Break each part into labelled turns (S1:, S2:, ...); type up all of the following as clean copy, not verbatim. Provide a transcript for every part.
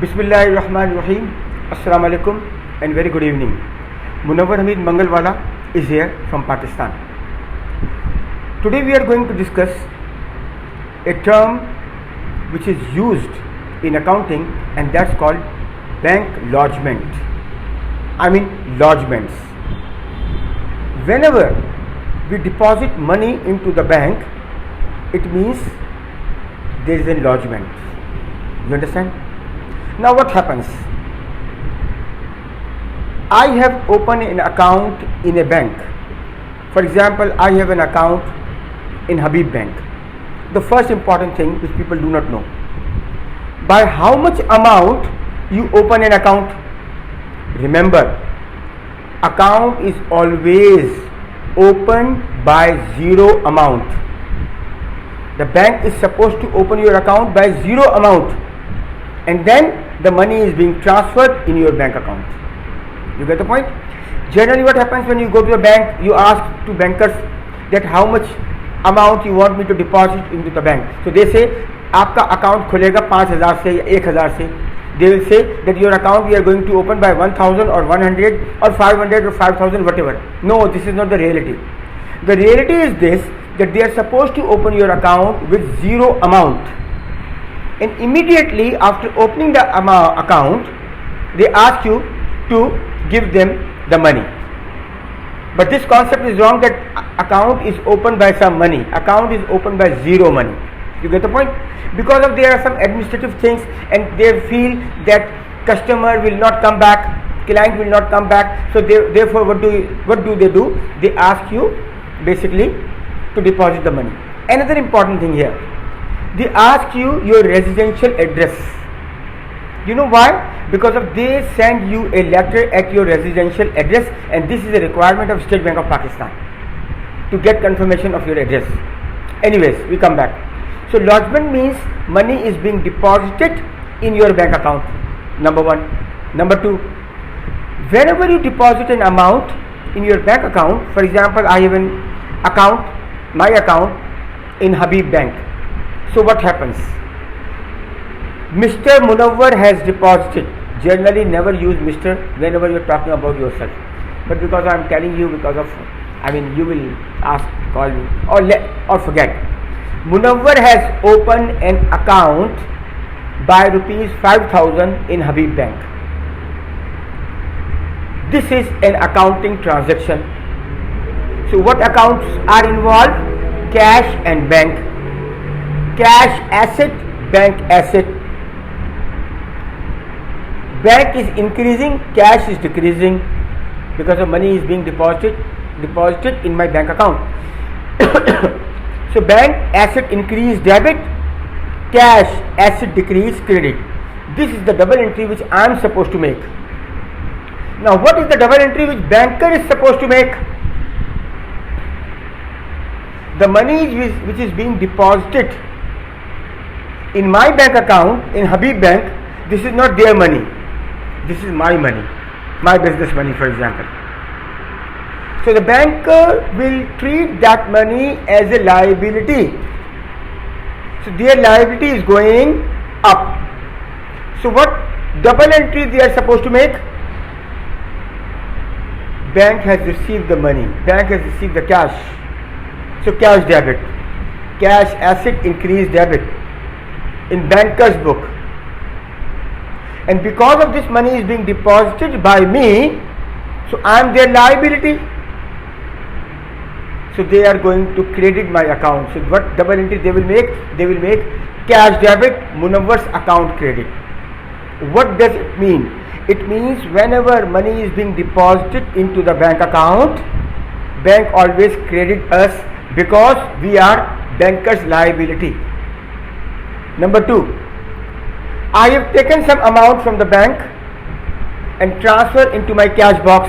S1: Bismillahirrahmanirrahim. Assalamu alaikum and very good evening. Munawwar Hamid Mangalwala is here from Pakistan. Today we are going to discuss a term which is used in accounting, and that's called bank lodgement. Lodgements. Whenever we deposit money into the bank, it means there is a lodgement. You understand? Now what happens? I have opened an account in a bank. For example, I have an account in Habib Bank. The first important thing which people do not know, by how much amount you open an account? Remember, account is always opened by zero amount. The bank is supposed to open your account by zero amount, and then the money is being transferred in your bank account. You get the point? Generally what happens when you go to a bank, you ask to bankers that how much amount you want me to deposit into the bank. So they say आपका account खुलेगा 5,000 से या 1,000 से. They will say that your account we are going to open by 1,000 or 100 or 500 or 5,000 whatever. No, this is not the reality. The reality is this, that they are supposed to open your account with zero amount, and immediately after opening the account they ask you to give them the money. But this concept is wrong, that account is opened by some money. Account is opened by zero money. You get the point? Because of there are some administrative things, and they feel that customer will not come back, client will not come back, so therefore what do they do? They ask you basically to deposit the money. Another important thing here, they ask you your residential address. You know why? Because of they send you a letter at your residential address, and this is a requirement of State Bank of Pakistan to get confirmation of your address. Anyways, we come back. So lodgement means money is being deposited in your bank account. Number one. Number two, whenever you deposit an amount in your bank account, for example, I have an account, my account in Habib Bank. So what happens? Mr. Munawwar has deposited. Generally never use Mr. whenever you are talking about yourself. But because I am telling you, because of, you will ask, call me, or forget. Munawwar has opened an account by rupees 5,000 in Habib Bank. This is an accounting transaction. So what accounts are involved? Cash and bank. Cash asset, bank asset. Bank is increasing, cash is decreasing because the money is being deposited in my bank account. So bank asset increase debit, cash asset decrease credit. This is the double entry which I am supposed to make. Now what is the double entry which banker is supposed to make? The money which is being deposited in my bank account in Habib Bank, this is not their money. This is my money, my business money, for example. So the banker will treat that money as a liability. So their liability is going up. So what double entry they are supposed to make? Bank has received the money, bank has received the cash. So cash debit, cash asset increase debit in banker's book. And because of this money is being deposited by me, so I am their liability. So they are going to credit my account. So what double entry they will make? They will make cash debit, Munawwar's account credit. What does it mean? It means whenever money is being deposited into the bank account, bank always credit us because we are banker's liability. Number two, I have taken some amount from the bank and transferred into my cash box,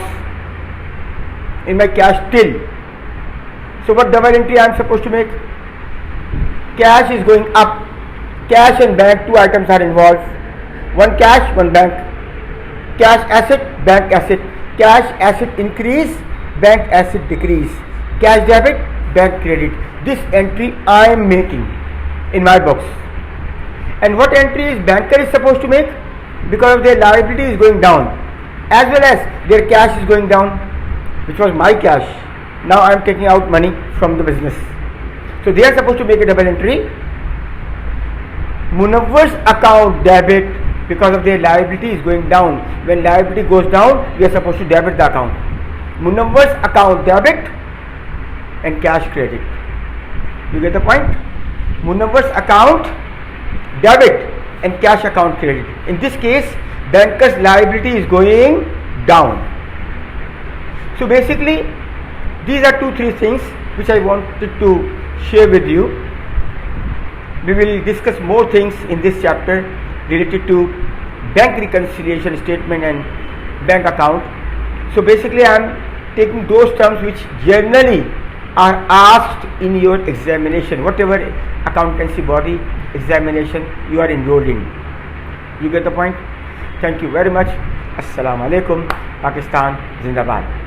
S1: in my cash till. So what double entry I am supposed to make? Cash is going up. Cash and bank, two items are involved. One cash, one bank. Cash asset, bank asset. Cash asset increase, bank asset decrease. Cash debit, bank credit. This entry I am making in my books. And what entry is banker is supposed to make? because of their liability is going down, as well as their cash is going down, which was my cash. Now I am taking out money from the business. So they are supposed to make a double entry. Munawwar's account debit because of their liability is going down. When liability goes down, we are supposed to debit the account. Munawwar's account debit and cash credit. You get the point? Munawwar's account debit and cash account credit. In this case, banker's liability is going down. So basically, these are 2-3 things which I wanted to share with you. We will discuss more things in this chapter related to bank reconciliation statement and bank account. So basically, I am taking those terms which generally are asked in your examination, whatever accountancy body examination you are enrolled in. You get the point? Thank you very much. Assalamu alaikum. Pakistan Zindabad.